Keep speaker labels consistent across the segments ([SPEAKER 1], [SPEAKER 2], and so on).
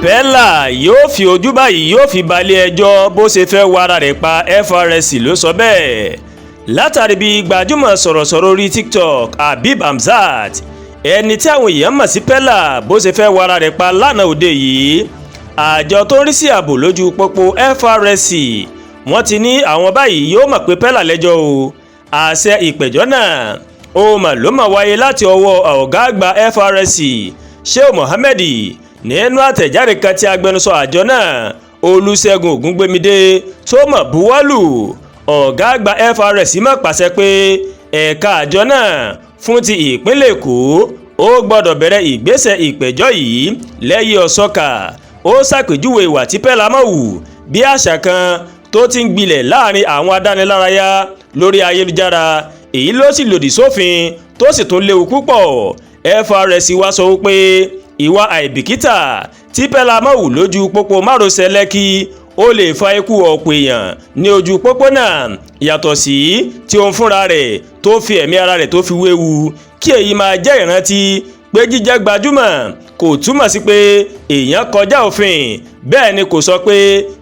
[SPEAKER 1] Pella yóò fi ojú báyìí yóò fi balẹ̀ ẹjọ́ bó ṣe fẹ́ wara rẹ̀ pa FRSC ló sọ bẹ́ẹ̀ látàrí bí gbajúmọ̀ sọ̀rọ̀sọ̀rọ̀ orí TikTok Habib Hamzat ẹni tí àwọn èèyàn mọ̀ sí Pella bó ṣe fẹ́ wara rẹ̀ pa lánàá òde yìí. Àjọ tó ń rí sí ààbò lójú pópó FRSC wọ́n ti ní àwọn báyìí yóò mọ̀ pé Pella lẹ́jọ́ o. Àṣẹ ìpẹ̀jọ́ náà ó mà ló mà wáyé láti ọwọ́ ọ̀gá àgbà FRSC Shehu Mohammed nínú àtẹ̀jáde kan tí agbẹnusọ àjọ náà Olúṣẹ́gun Ògúngbémidé tó mọ̀ buwọ́lù. Ọ̀gá àgbà FRSC mọ̀ pàṣẹ pé ẹ̀ka àjọ náà fún ti ìpínlẹ̀ Èkó ó gbọ́dọ̀ bẹ̀rẹ̀ ìgbésẹ̀ ìpẹ̀jọ́ yìí lẹ́yìn ọ̀sọ́kà. Ó ṣàpèjúwe ìwà tí Pella mọ̀ wù bí àṣà kan tó ti ń gbilẹ̀ láàrin àwọn adánilárayá lórí ayélujára, èyí ló sì lòdì sófin tó sì tún léwu púpọ̀. FRSC wá sọ wípé ìwà àìbìkítà tí Pella mọ̀ wù lójú pópó márosẹ̀ Lẹ́kì ó lè fa ikú ọ̀pọ̀ èèyàn ní ojú pópó náà, yàtọ̀ sí tí òun fúnra rẹ̀ tó fi ẹ̀mí ara rẹ̀ tó fi wéwu. Kí èyí máa jẹ́ ìrántí pé jíjẹ́ gbajúmọ̀ kò túmọ̀ sí pé èèyàn kọjá òfin, bẹ́ẹ̀ ni kò sọ pé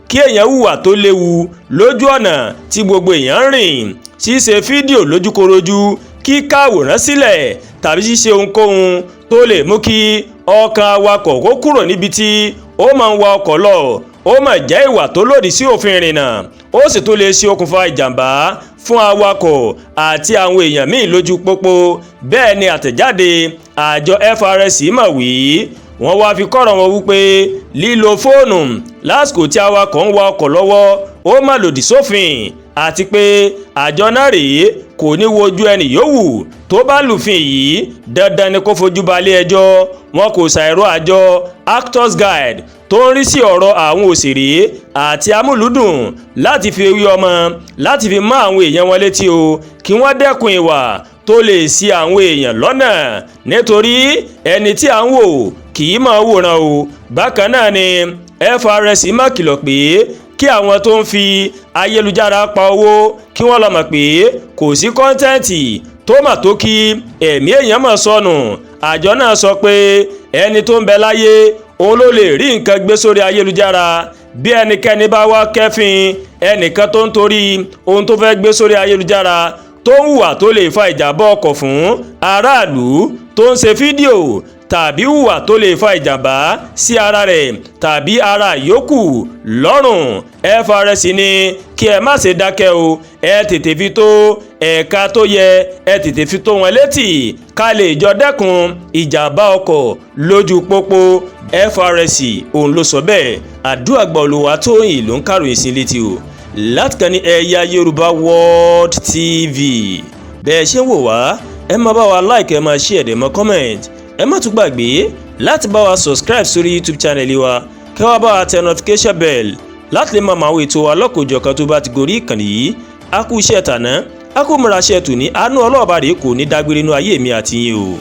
[SPEAKER 1] kí èèyàn hùwà tó léwu lójú ọ̀nà tí gbogbo èèyàn ń rìn. Ṣíṣe fídíò lójúkorojú, kíká àwòrán sílẹ̀ tàbí ṣíṣe ohunkóhun tó lè mú kí ọkàn awakọ̀ kó kúrò níbi tí ó máa ń wa ọkọ̀ lọ ó mà jẹ́ ìwà tó lòdì sí òfin ìrìnnà. Ó sì tún lè ṣe okùnfà ìjàmbá fún awakọ̀ àti àwọn èèyàn míì lójú pópó. Bẹ́ẹ̀ ni àtẹ̀jáde àjọ FRSC mọ̀ wí. Wọ́n wá fi kọ́rọ̀ wọn wípé lílo fóònù lásìkò tí awakọ̀ ń wa ọkọ̀ lọ́wọ́ ó mà lòdì sófin, àti pé àjọ náà rèé kò ní wojú ẹni yòówù tó bá lùfin yìí, dandan ni kó fojú balẹ̀ ẹjọ́. Wọn kò ṣàìrò àjọ Actors Guild tó ń rí sí ọ̀rọ̀ àwọn òṣèré àti amúlùúdùn láti fi ewì ọmọ láti fi mọ́ àwọn èèyàn wọn létí o kí wọ́n dẹ́kun ìwà tó lè ṣì àwọn èèyàn lọ́nà, nítorí ẹni tí à ń wò kì í máa wòran o. Bákan náà ni FRSC máa kìlọ̀ pé kí àwọn tó ń fi ayélujára pa owó kí wọ́n lọ mọ̀ pé kò sí kọ́ńtẹ́ǹtì tó mà tó kí ẹ̀mí èèyàn mọ̀ sọnù. Àjọ náà sọ pé ẹni tó ń bẹ láyé òun ló lè rí nǹkan gbé sórí ayélujára. Bí ẹnikẹ́ni bá wá kẹ́fìn ẹnìkan tó ń torí ohun tó fẹ́ gbé sórí ayélujára tó ń hùwà tó lè fa ìjàmbá ọkọ̀ fún aráàlú, tó ń ṣe fídíò tàbí hùwà tó lè fa ìjàmbá sí ara rẹ̀ tàbí ara yòókù lọ́rùn, FRSC ní kí ẹ má ṣe dákẹ́ o, ẹ tètè fi tó ẹ̀ka tó yẹ, ẹ tètè fi tó wọn létí ká lè jọ dẹ́kun ìjàmbá ọkọ̀ lójú pópó. FRSC òun ló sọ bẹ́ẹ̀. Àdúràgbà Olúwatóyìn ló ń kàròyìn sí létí o láti kàn ní Ẹ̀yà Yorùbá World TV. Bẹ́ẹ̀ ṣe ń wò wá, ẹ máa bá wa like, ẹ máa share, ẹ máa comment. Ẹ má tún gbàgbé láti bá wa subscribe sórí YouTube channel wa, kẹ́ wá bá wa tẹ notification bell láti lè máa àwọn ètò wa lọ́kọ̀ọ́jọ̀kan tó bá ti gorí ìkànnì yìí. A kú iṣẹ́ tàná, a kú múra iṣẹ́ tòní, àánú Ọlọ́run bá rèé kò ní dágbére nínú ayé mi àti yín o.